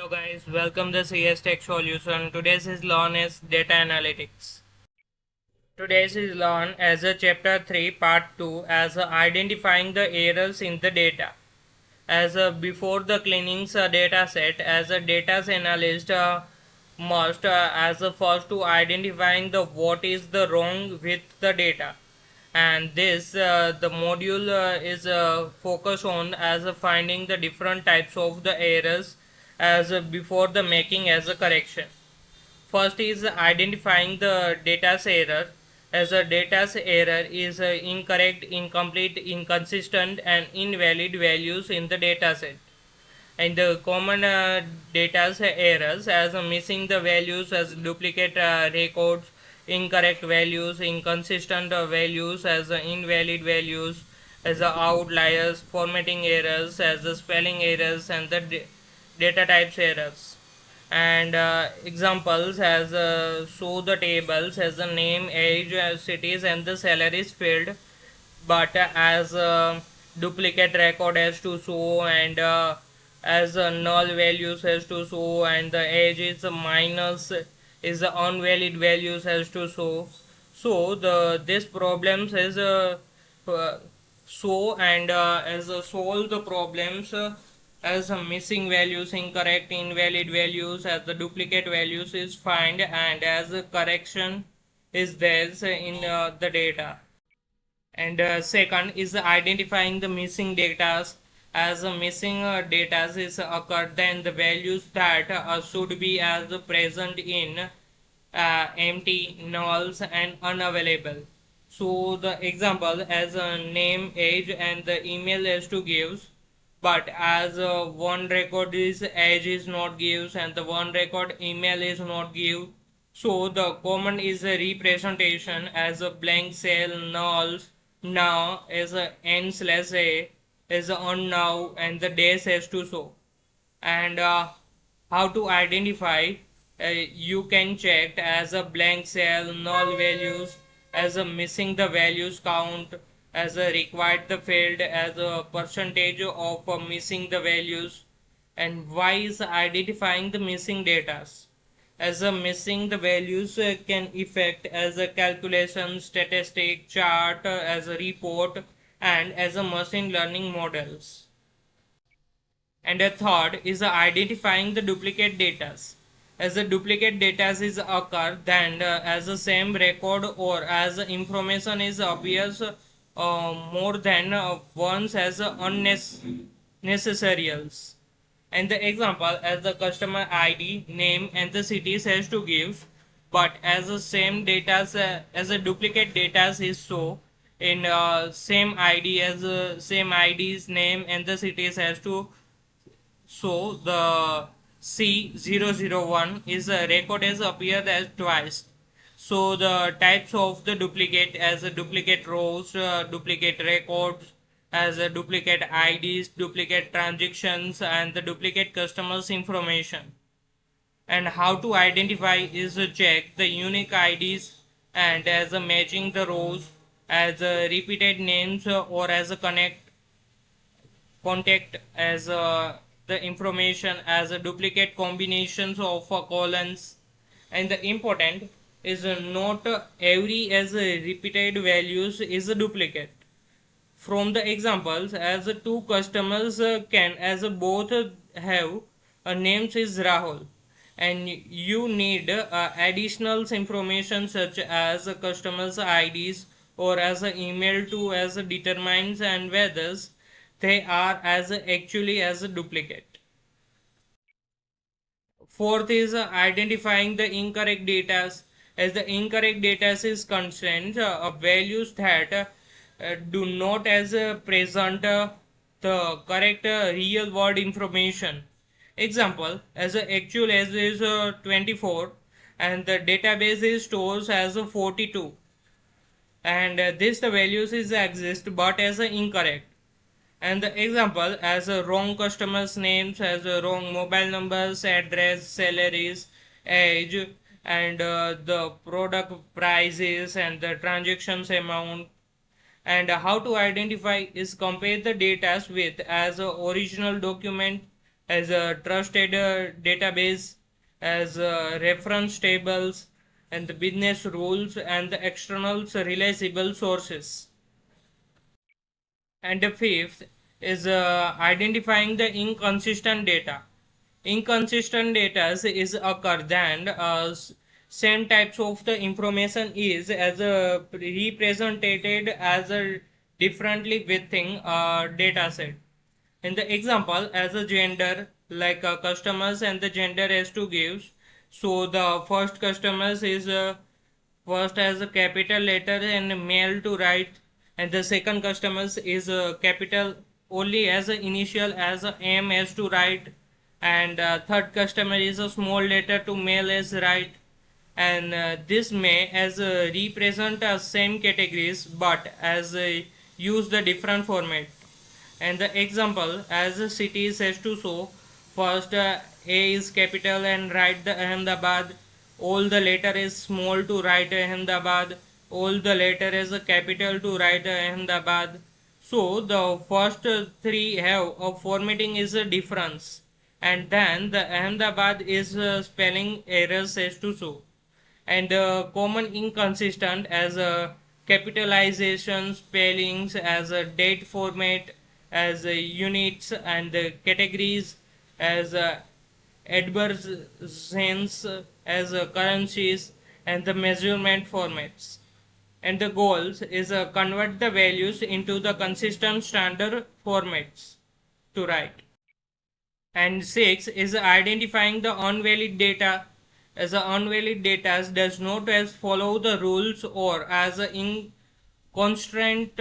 Hello guys, welcome to CS Tech Solution. Today's is learn is data analytics. Today's is learn as a chapter 3 part 2 as identifying the errors in the data. As before the cleanings data set as a data analyst must as a first to identifying the what is the wrong with the data, and this the module is focus on as finding the different types of the errors as before the making as a correction. First is identifying the data's error, as a data's error is incorrect, incomplete, inconsistent and invalid values in the dataset. And the common data's errors as missing the values, as duplicate records, incorrect values, inconsistent values, as invalid values, as outliers, formatting errors, as spelling errors, and the data types errors. And examples as show the tables as the name, age, cities and the salaries field, but as duplicate record has to show, and as null values has to show, and the age is minus is the unvalid values has to show. So the this problems is uh, show, and as solve the problems as missing values, incorrect, invalid values, as the duplicate values is find, and as a correction is there in the data. And second is identifying the missing data, as missing data is occurred, then the values that should be as present in empty, nulls and unavailable. So the example as a name, age and the email is to gives, but as one record is age is not gives, and the one record email is not give. So the common is a representation as a blank cell, nulls, now as a n slash a is a on now, and the days has to show. And how to identify, you can check as a blank cell, null values, as a missing the values count, as a required the field, as a percentage of missing the values. And why is identifying the missing data, as a missing the values can affect as a calculation, statistic, chart, as a report, and as a machine learning models. And a third is identifying the duplicate data, as the duplicate data is occur, then as the same record or as information is appears more than once as unnecessarials. And the example as the customer id, name and the cities has to give, but as the same data as a duplicate data is so in same id, as same id's name and the cities has to. So the C001 is a record has appeared as twice. So the types of the duplicate as a duplicate rows, duplicate records, as a duplicate IDs, duplicate transactions, and the duplicate customers information. And how to identify is to check the unique IDs, and as a matching the rows, as a repeated names, or as a contact, as the information as a duplicate combinations of colons. And the important is not every as a repeated values is a duplicate. From the examples, as two customers can as both have names is Rahul, and you need additional information such as customers IDs, or as a email to as determines and whether they are as actually as a duplicate. Fourth is identifying the incorrect data, as the incorrect data is constrained of values that do not as present the correct real world information. Example, as a actual as is 24, and the database is stores as a 42, and this the values is exist but as a incorrect. And the example as a wrong customers names, as a wrong mobile numbers, address, salaries, age, and the product prices and the transactions amount. And how to identify is compare the data with as a original document, as a trusted database, as reference tables, and the business rules and the external reliable sources. And the fifth is identifying the inconsistent data. Inconsistent data is occur then same types of the information is as a represented as a differently within a data set. In the example, as a gender, like customers and the gender has to give. So the first customers is first as a capital letter and male to write, and the second customers is a capital only as a initial as a M has to write, and third customer is a small letter to male as write, and this may as represent as same categories but as use the different format. And the example as the cities has to show first A is capital and write the Ahmedabad, all the letter is small to write Ahmedabad, all the letter is a capital to write Ahmedabad. So the first three have a formatting is a difference, and then the Ahmedabad is spelling errors has to show, and common inconsistent as a capitalization spellings as a date format, as units and categories, as adversaries, as currencies, and the measurement formats. And the goals is convert the values into the consistent standard formats to write. And six is identifying the unvalid data, as the unvalid data does not as follow the rules or as a in constraint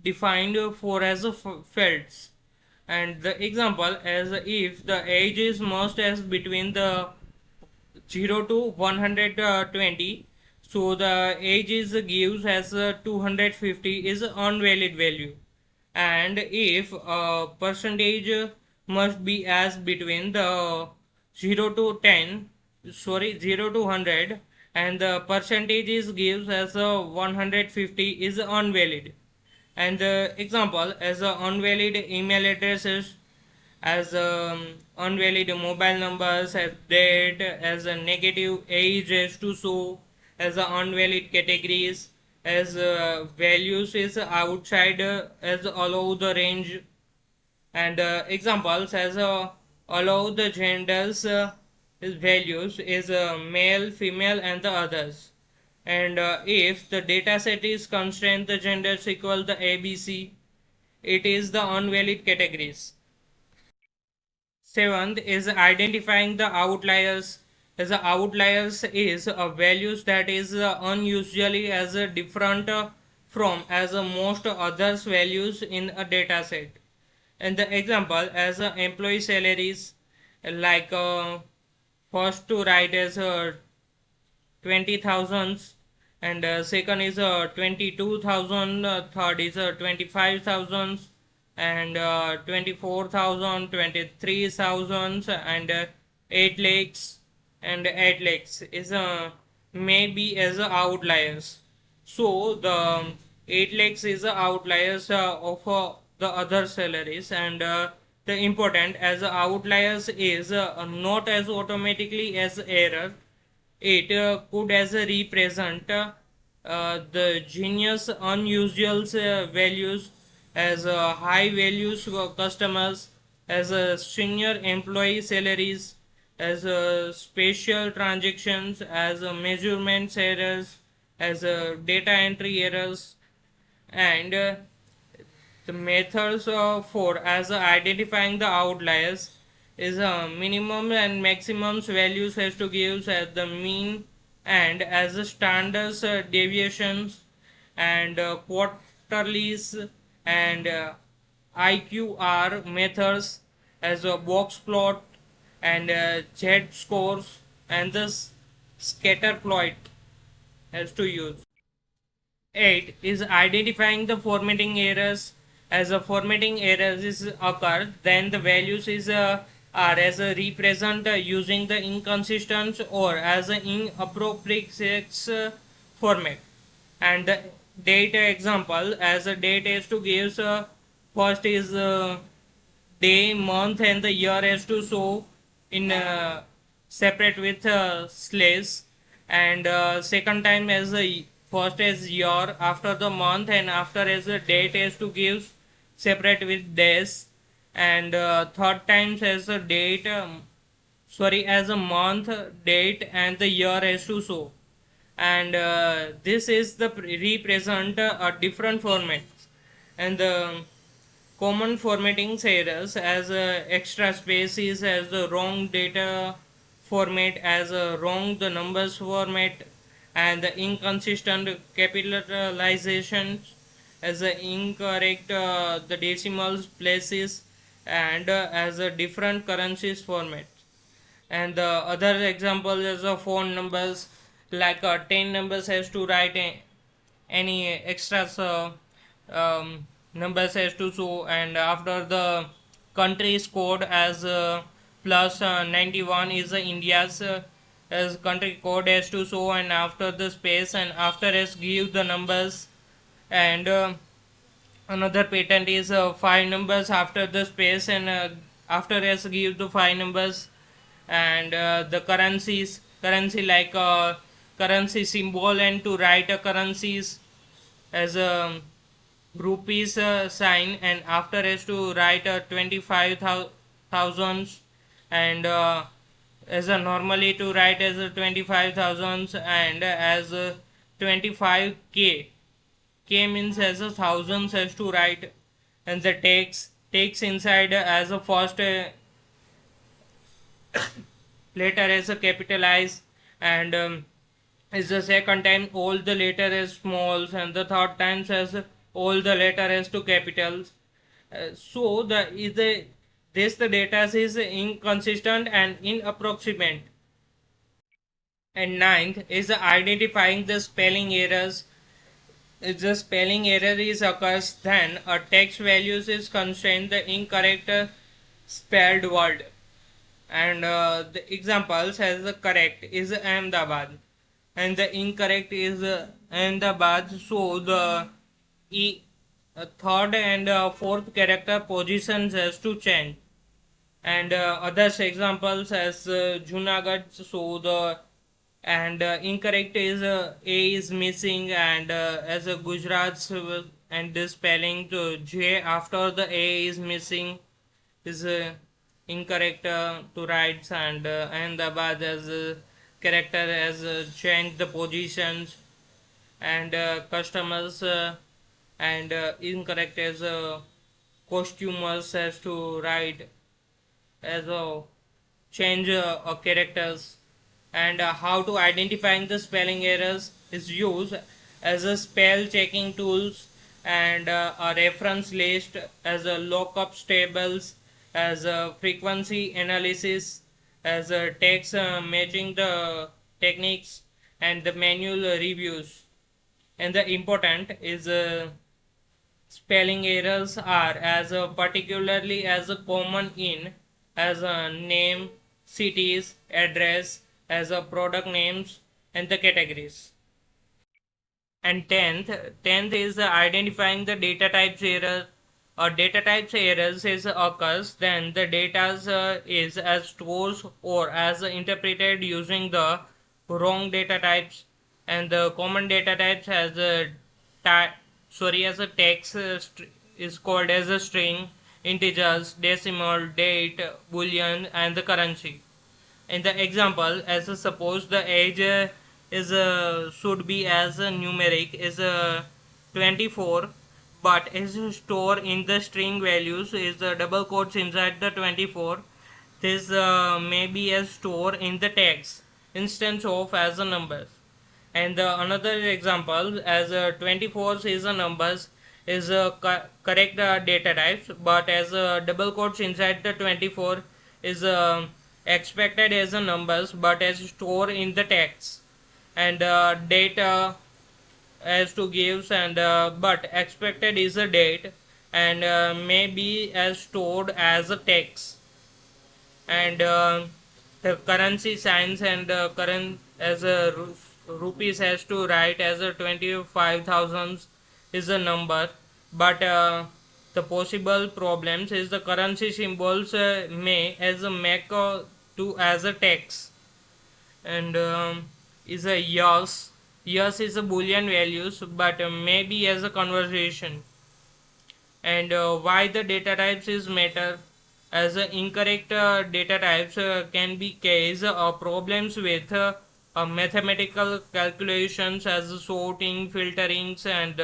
defined for as a fields. And the example as if the age is must as between the 0 to 120, so the age is gives as 250 is unvalid value, and if a percentage must be as between the 0 to 10, sorry 0 to 100, and the percentage is gives as a 150 is unvalid. And the example as a unvalid email addresses, as unvalid mobile numbers, as date, as a negative age as to show, as a unvalid categories, as values is outside as allow the range. And examples as allow the genders is values is male, female, and the others. And if the data set is constrained the genders equal the ABC, it is the unvalid categories. Seventh is identifying the outliers. As the outliers is values that is unusually as different from as most others values in a data set. And the example as employee salaries, like first to write as 20,000, and second is 22,000, third is 25,000, and 24,000, 23,000, and 8 lakhs, and 8 lakhs is maybe as outliers. So the 8 lakhs is outliers of the other salaries, and the important as outliers is not as automatically as error. It could as a represent the genius unusual values, as high values for customers, as senior employee salaries, as spatial transactions, as measurements errors, as data entry errors. And the methods for as identifying the outliers is minimum and maximum values has to give as the mean, and as the standards deviations, and quarterlies, and IQR methods, as a box plot, and Z scores, and the scatter plot has to use. 8 is identifying the formatting errors. As a formatting errors is occur, then the values is are as a represent using the inconsistent or as an inappropriate format. And the date example, as a date is to give first is day, month, and the year has to show in separate with slash, and second time as a first as year, after the month, and after as a date has to give separate with days, and third times as a date, as a month, date, and the year has to show. And this is the represent a different format, and the common formatting errors as extra spaces, as the wrong data format, as wrong the numbers format, and the inconsistent capitalizations, as incorrect the decimals places, and as a different currencies format. And the other example is phone numbers, like 10 numbers has to write any extras numbers has to show, and after the country's code as plus 91 is India's as country code has to show, and after the space, and after has give the numbers, and another patent is five numbers after the space, and after has give the five numbers, and the currency like currency symbol, and to write a currencies as a rupees sign, and after is to write a 25,000, and as a normally to write as a 25,000, and as a 25k. K means as a thousands has to write, and the takes inside as a first letter as a capitalized, and is the second time all the letter as smalls, and the third times as all the letter as to capitals. So the data is inconsistent and inapproximate. And ninth is identifying the spelling errors. If the spelling error is occurs, then a text values is constrained the incorrect spelled word. And the examples as the correct is Ahmedabad, and the incorrect is Ahmedabad. So the third and fourth character positions has to change. And others examples as Junagadh. So the and incorrect is A is missing, and as a Gujarat, and the spelling to J after the A is missing is incorrect to write, and Ahmedabad as a character has changed the positions, and customers, and incorrect as costumers has to write as a change of characters. And how to identifying the spelling errors is used as a spell checking tools, and a reference list, as a lookup tables, as a frequency analysis, as a text matching the techniques, and the manual reviews. And the important is spelling errors are as particularly as common in as a name, cities, address, as a product names, and the categories. And tenth is identifying the data types error. Or data types errors is occurs, then the data is as stores or as interpreted using the wrong data types, and the common data types as a as a text is called as a string, integers, decimal, date, boolean, and the currency. In the example, as a suppose the age is should be as a numeric is 24, but is stored in the string values is double quotes inside the 24. This may be as stored in the text instance of as a numbers. And another example as 24 is a numbers is correct data types, but as double quotes inside the 24 is expected as a numbers, but as stored in the text, and data as to gives, and but expected is a date, and may be as stored as a text. And the currency signs, and current as a rupees has to write as a 25,000 is a number, but The possible problems is the currency symbols may as a make to as a text, and is a yes is a boolean values, but maybe as a conversation. And why the data types is matter, as incorrect data types can be case problems with mathematical calculations as sorting, filterings, and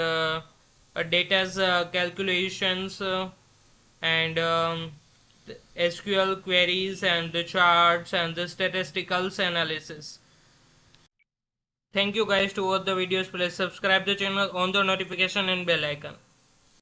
data's calculations, and the SQL queries, and the charts, and the statisticals analysis. Thank you guys to watch the videos. Please subscribe the channel, on the notification and bell icon.